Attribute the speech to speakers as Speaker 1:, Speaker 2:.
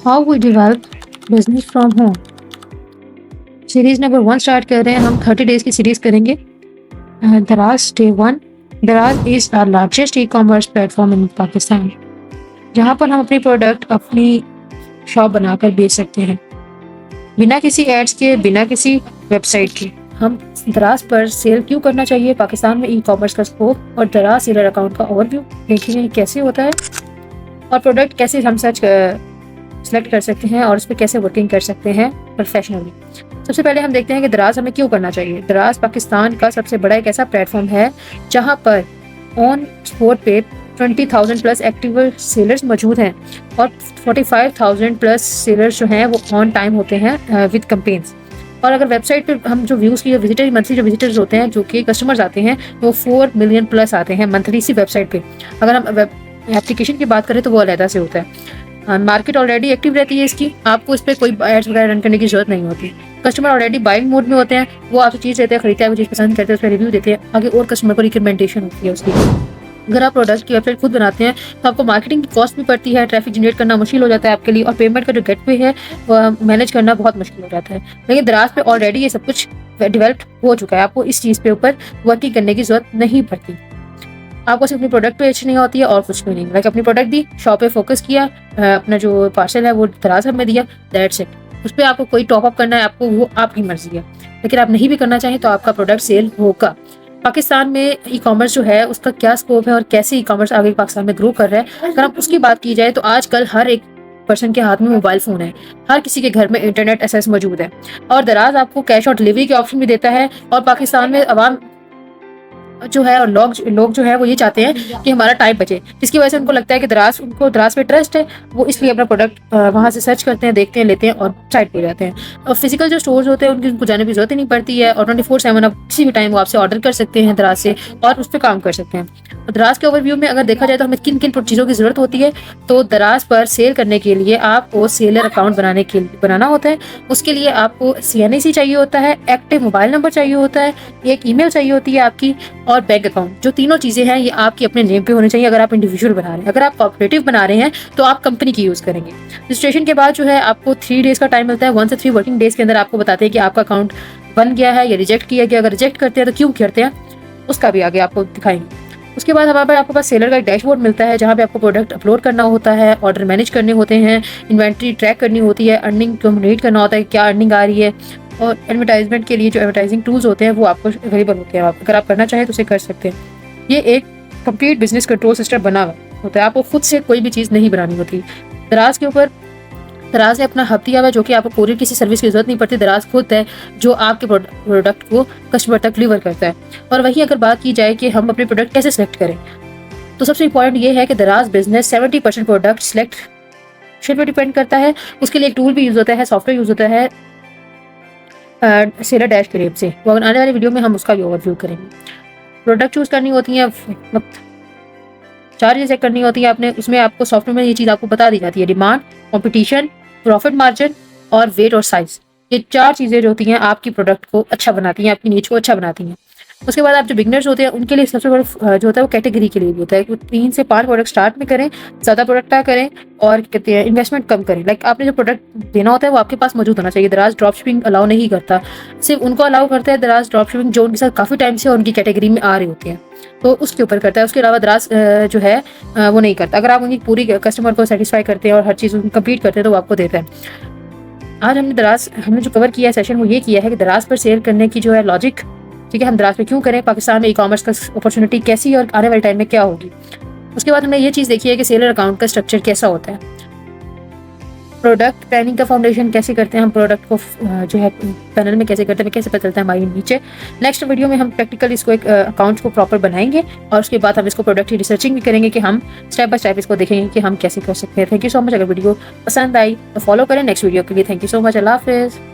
Speaker 1: How we develop business from home. Series number 1 start कर रहे हैं। हम 30 डेज की सीरीज करेंगे। दराज day 1। Daraz is our largest e commerce platform in Pakistan, जहाँ पर हम अपनी प्रोडक्ट अपनी शॉप बनाकर बेच सकते हैं बिना किसी एड्स के, बिना किसी वेबसाइट के। हम दराज पर सेल क्यों करना चाहिए, पाकिस्तान में ई कॉमर्स का स्कोप और दराज सेलर अकाउंट का ओवरव्यू देखेंगे कैसे होता है और प्रोडक्ट कैसे हम सेलेक्ट कर सकते हैं और उस पर कैसे वर्किंग कर सकते हैं प्रोफेशनली। सबसे पहले हम देखते हैं कि दराज हमें क्यों करना चाहिए। दराज पाकिस्तान का सबसे बड़ा एक ऐसा प्लेटफॉर्म है जहां पर ऑन स्पॉट पे 20,000 प्लस एक्टिव सेलर्स मौजूद हैं और 45,000 प्लस सेलर्स जो हैं वो ऑन टाइम होते हैं विद कैंपेन्स। और अगर वेबसाइट पे हम जो व्यूज़ की विजिटर मंथली जो विजिटर्स होते हैं, जो कि कस्टमर्स आते हैं, वो 4 मिलियन प्लस आते हैं मंथली इसी वेबसाइट पे। अगर हम एप्लीकेशन की बात करें तो वो अलहदा से होता है। मार्केट ऑलरेडी एक्टिव रहती है इसकी, आपको इस पर कोई एड्स वगैरह रन करने की जरूरत नहीं होती। कस्टमर ऑलरेडी बाइंग मोड में होते हैं, वो आपसे चीज़ लेते हैं, खरीदते हैं, वो चीज़ पसंद करते हैं, उस पर रिव्यू देते हैं, आगे और कस्टमर को रिकमेंडेशन होती है उसकी। अगर आप प्रोडक्ट की वेबसाइट खुद बनाते हैं तो आपको मार्केटिंग की कॉस्ट भी पड़ती है, ट्रैफिक जनरेट करना मुश्किल हो जाता है आपके लिए, और पेमेंट का जो गेटवे है वो मैनेज करना बहुत मुश्किल हो जाता है। लेकिन दराज पे ऑलरेडी ये सब कुछ डेवलप हो चुका है, आपको इस चीज़ पे ऊपर वर्किंग करने की जरूरत नहीं पड़ती। आपको सिर्फ अपनी प्रोडक्ट बेचनी होती है और कुछ भी नहीं। लाइक अपनी प्रोडक्ट दी, शॉप पे फोकस किया, अपना जो पार्सल है वो दराज हमें दिया, दैट्स इट। उस पर आपको कोई टॉप अप करना है आपको, वो आपकी मर्जी है। लेकिन आप नहीं भी करना चाहें तो आपका प्रोडक्ट सेल होगा। पाकिस्तान में ई कॉमर्स जो है उसका क्या स्कोप है और कैसे ई कॉमर्स आगे पाकिस्तान में ग्रो कर रहा है, अगर हम उसकी बात की जाए तो आजकल हर एक पर्सन के हाथ में मोबाइल फोन है, हर किसी के घर में इंटरनेट एक्सेस मौजूद है, और दराज आपको कैश और डिलीवरी के ऑप्शन भी देता है। और पाकिस्तान में अवाम जो है और लोग जो है वो ये चाहते हैं कि हमारा टाइम बचे, जिसकी वजह से उनको लगता है कि उनको दराज पे ट्रस्ट है, वो इसलिए अपना प्रोडक्ट वहाँ से सर्च करते हैं, देखते हैं, लेते हैं और साइट पे जाते हैं। और फिजिकल जो स्टोर्स होते हैं उनको जाने की जरूरत ही नहीं पड़ती है, और 24/7 आप किसी भी टाइम वो आपसे ऑर्डर कर सकते हैं दराज से और उस पर काम कर सकते हैं। दराज के ओवरव्यू में अगर देखा जाए तो हमें किन किन चीज़ों की जरूरत होती है, तो दराज पर सेल करने के लिए आपको सेलर अकाउंट बनाना होता है। उसके लिए आपको CNIC चाहिए होता है, एक्टिव मोबाइल नंबर चाहिए होता है, एक ईमेल चाहिए होती है आपकी, और बैंक अकाउंट। जो तीनों चीजें हैं ये आपकी अपने नेम पे होनी चाहिए अगर आप इंडिविजुअल बना रहे हैं। अगर आप कोऑपरेटिव बना रहे हैं तो आप कंपनी की यूज करेंगे। रजिस्ट्रेशन के बाद जो है आपको 3 डेज का टाइम मिलता है। 1 से 3 वर्किंग डेज के अंदर आपको बताते हैं कि आपका अकाउंट बन गया है या रिजेक्ट किया गया। अगर रिजेक्ट करते हैं तो क्यों करते हैं उसका भी आगे आपको दिखाएंगे। उसके बाद हमारे आपके पास सेलर का एक डैशबोर्ड मिलता है जहाँ पे आपको प्रोडक्ट अपलोड करना होता है, ऑर्डर मैनेज करने होते हैं, इन्वेंट्री ट्रैक करनी होती है, अर्निंग कम्युनिकेट करना होता है क्या अर्निंग आ रही है, और एडवर्टाइजमेंट के लिए जो एडवर्टाइजिंग टूल्स होते हैं वो आपको अवेलेबल होते हैं। अगर आप करना चाहें तो उसे कर सकते हैं। ये एक कंप्लीट बिजनेस कंट्रोल सिस्टम बना हुआ होता है, आपको खुद से कोई भी चीज़ नहीं बनानी होती। दराज के ऊपर दराज ने अपना हब दिया हुआ है, जो कि आपको कोरियर किसी सर्विस की जरूरत नहीं पड़ती। दराज खुद है जो आपके प्रोडक्ट को कस्टमर तक डिलीवर करता है। और वहीं अगर बात की जाए कि हम अपने प्रोडक्ट कैसे सिलेक्ट करें, तो सबसे इंपॉर्टेंट ये है कि दराज बिजनेस 70% प्रोडक्ट सिलेक्शन पर डिपेंड करता है। उसके लिए एक टूल भी यूज होता है, सॉफ्टवेयर यूज होता है सेलर डैश के नेम से। वो आने वाली वीडियो में हम उसका भी ओवरव्यू करेंगे। प्रोडक्ट चूज करनी होती है, 4 चीजें करनी होती है आपने। उसमें आपको सॉफ्टवेयर में ये चीज़ आपको बता दी जाती है, डिमांड, कंपटीशन, प्रॉफिट मार्जिन और वेट और साइज। ये 4 चीज़ें जो होती हैं आपकी प्रोडक्ट को अच्छा बनाती हैं, आपकी नीच को अच्छा बनाती हैं। उसके बाद आप जो बिगनर्स होते हैं उनके लिए सबसे बड़ा जो होता है वो कैटेगरी के लिए भी होता है कि 3 से 5 प्रोडक्ट स्टार्ट में करें, ज़्यादा प्रोडक्ट ना करें, और कहते हैं इन्वेस्टमेंट कम करें। लाइक आपने जो प्रोडक्ट देना होता है वो आपके पास मौजूद होना चाहिए। दराज ड्रॉप शिपिंग अलाउ नहीं करता, सिर्फ उनको अलाउ करता है दराज ड्रॉप शिपिंग जो उनके साथ काफ़ी टाइम से उनकी कैटेगरी में आ रही होती है, तो उसके ऊपर करता है। उसके अलावा दराज जो है वो नहीं करता। अगर आप उनकी पूरी कस्टमर को सेटिस्फाई करते हैं और हर चीज़ कंप्लीट करते हैं तो वो आपको देता है। आज हमने जो कवर किया है सेशन वो ये किया है कि दराज पर सेल करने की जो है लॉजिक, ठीक है, हम दराज पे क्यों करें, पाकिस्तान में ई कॉमर्स का अपॉर्चुनिटी कैसी है और आने वाले टाइम में क्या होगी। उसके बाद हमने ये चीज़ देखी है कि सेलर अकाउंट का स्ट्रक्चर कैसा होता है, प्रोडक्ट प्लानिंग का फाउंडेशन कैसे करते हैं हम, प्रोडक्ट को जो है पैनल में कैसे करते हैं, कैसे पता चलता है हमारी नीचे। नेक्स्ट वीडियो में हम प्रैक्टिकल इसको एक अकाउंट को प्रॉपर बनाएंगे, और उसके बाद हम इसको प्रोडक्ट की रिसर्चिंग भी करेंगे कि हम स्टेप बाय स्टेप इसको देखेंगे कि हम कैसे कर सकते हैं। Thank you so much. अगर वीडियो पसंद आई तो फॉलो करें नेक्स्ट वीडियो के लिए। Thank you so much. अल्लाह हाफिज़।